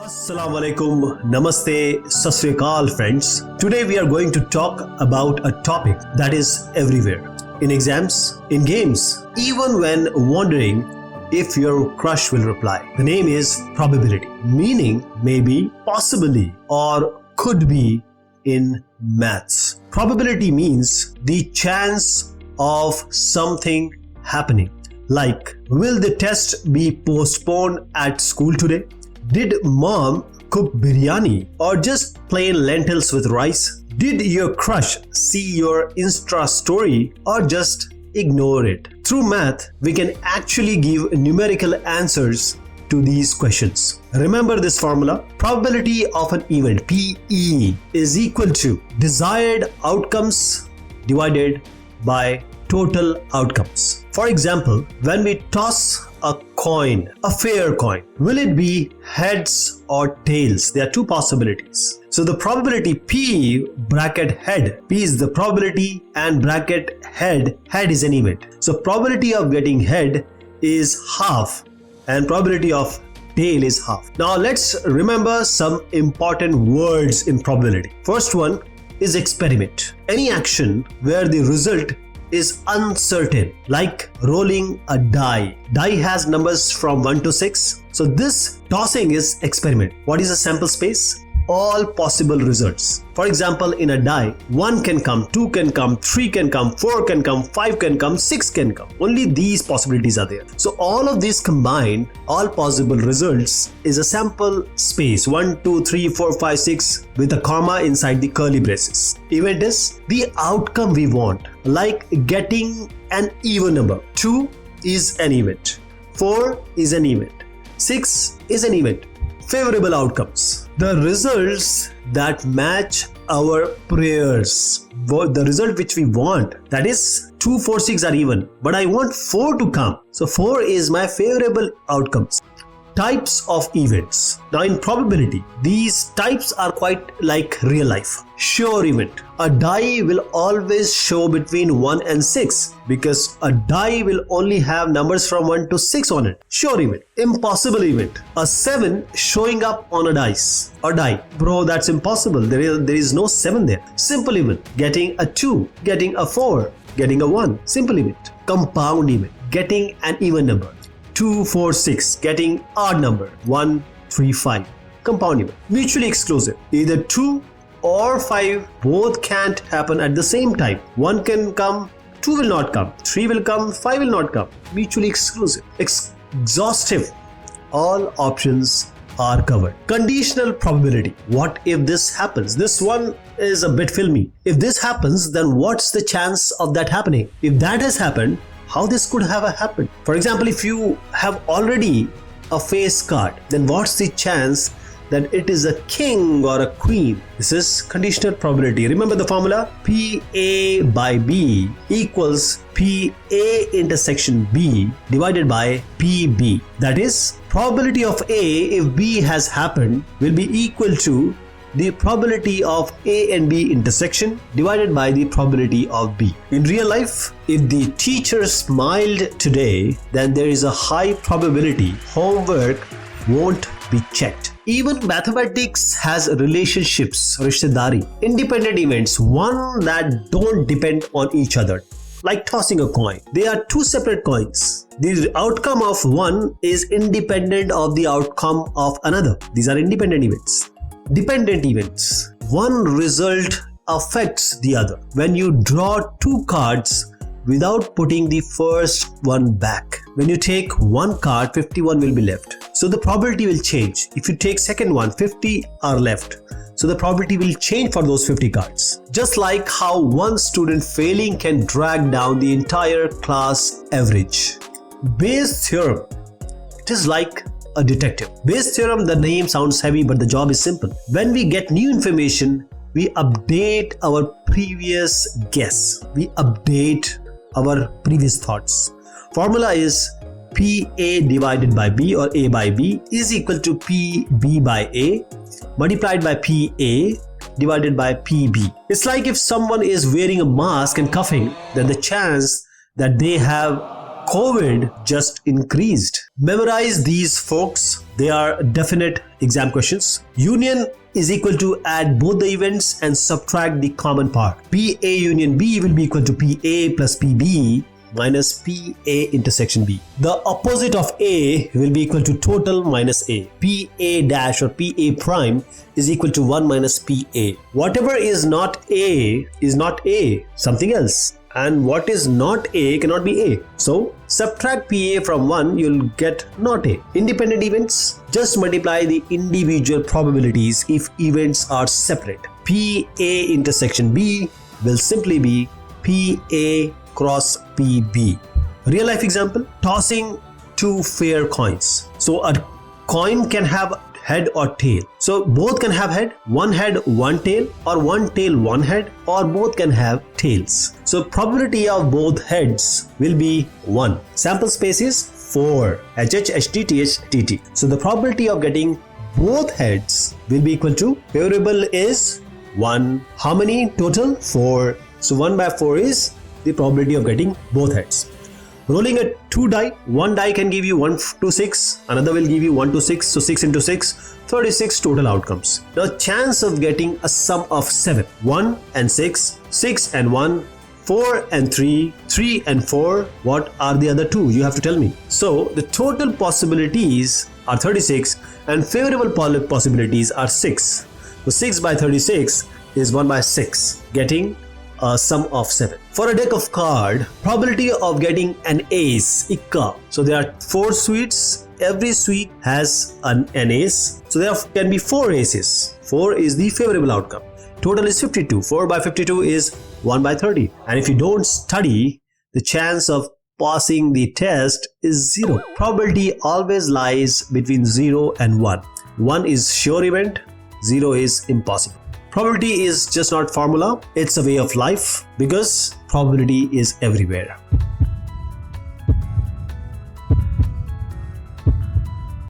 Assalamu alaikum, namaste, sat sri akal friends. Today we are going to talk about a topic that is everywhere. In exams, in games, even when wondering if your crush will reply. The name is probability, meaning maybe, possibly, or could be in maths. Probability means the chance of something happening. Like, will the test be postponed at school today? Did mom cook biryani or just plain lentils with rice? Did your crush see your Insta story or just ignore it? Through math, we can actually give numerical answers to these questions. Remember this formula? Probability of an event, PE, is equal to desired outcomes divided by total outcomes. For example, when we toss a coin, a fair coin, will it be heads or tails? There are two possibilities. So the probability P bracket head, P is the probability and bracket head is an event. So probability of getting head is half and probability of tail is half. Now let's remember some important words in probability. First one is experiment. Any action where the result is uncertain, like rolling a die. Die has numbers from 1 to 6. So this tossing is experiment. What is a sample space? All possible results. For example, in a die, 1 can come, 2 can come, 3 can come, 4 can come, 5 can come, 6 can come. Only these possibilities are there. So all of these combined, all possible results is a sample space 1, 2, 3, 4, 5, 6 with a comma inside the curly braces. Event is the outcome we want, like getting an even number. 2 is an event. 4 is an event. 6 is an event. Favorable outcomes, the results that match our prayers, the result which we want, that is 2, 4, 6 are even, but I want 4 to come, so 4 is my favorable outcomes. Types of events. Now in probability, these types are quite like real life. Sure event. A die will always show between 1 and 6 because a die will only have numbers from 1 to 6 on it. Sure event. Impossible event. A 7 showing up on a dice or die. Bro, that's impossible. There is no 7 there. Simple event. Getting a 2, getting a 4, getting a 1. Simple event. Compound event. Getting an even number. 2, 4, 6, getting odd number 1, 3, 5. Compound event. Mutually exclusive. Either 2 or 5 both can't happen at the same time. 1 can come, 2 will not come, 3 will come, 5 will not come. Mutually exclusive. Exhaustive. All options are covered. Conditional probability. What if this happens? This one is a bit filmy. If this happens, then what's the chance of that happening? If that has happened, how this could have happened? For example, if you have already a face card, then what's the chance that it is a king or a queen? This is conditional probability. Remember the formula? PA by B equals PA intersection B divided by PB. That is, probability of A if B has happened will be equal to the probability of A and B intersection divided by the probability of B. In real life, if the teacher smiled today, then there is a high probability homework won't be checked. Even mathematics has relationships, rishtedari, independent events, one that don't depend on each other. Like tossing a coin. They are two separate coins. The outcome of one is independent of the outcome of another. These are independent events. Dependent events. One result affects the other. When you draw two cards without putting the first one back, when you take one card, 51 will be left. So the probability will change. If you take second one, 50 are left. So the probability will change for those 50 cards. Just like how one student failing can drag down the entire class average. Bayes' theorem. It is like a detective. Bayes' theorem, the name sounds heavy, but the job is simple. When we get new information, we update our previous guess. We update our previous thoughts. Formula is PA divided by B or A by B is equal to PB by A multiplied by PA divided by PB. It's like if someone is wearing a mask and coughing, then the chance that they have COVID just increased. Memorize these, folks. They are definite exam questions. Union is equal to add both the events and subtract the common part. PA union B will be equal to PA plus PB minus PA intersection B. The opposite of A will be equal to total minus A. PA dash or PA prime is equal to 1 minus PA. Whatever is not A is not A, something else. And what is not A cannot be A. So subtract PA from 1, you'll get not A. Independent events, just multiply the individual probabilities if events are separate. PA intersection B will simply be PA cross PB. Real life example, tossing two fair coins. So a coin can have head or tail. So both can have head, one tail, or one tail, one head, or both can have tails. So probability of both heads will be 1. Sample space is 4. HH, HT, TH, TT. So the probability of getting both heads will be equal to, favorable is 1. How many total? 4. So 1 by 4 is the probability of getting both heads. Rolling a 2 die, one die can give you 1 to 6, another will give you 1 to 6, so 6 into 6, 36 total outcomes. Now chance of getting a sum of 7, 1 and 6, 6 and 1, 4 and 3, 3 and 4, what are the other two? You have to tell me. So the total possibilities are 36 and favorable possibilities are 6. So 6 by 36 is 1 by 6, getting a sum of 7. For a deck of card, probability of getting an ace, ikka. So there are 4 suites. Every suite has an ace. So there can be 4 aces. 4 is the favorable outcome. Total is 52. 4 by 52 is 1 by 30. And if you don't study, the chance of passing the test is 0. Probability always lies between 0 and 1. 1 is sure event, 0 is impossible. Probability is just not formula, it's a way of life because probability is everywhere.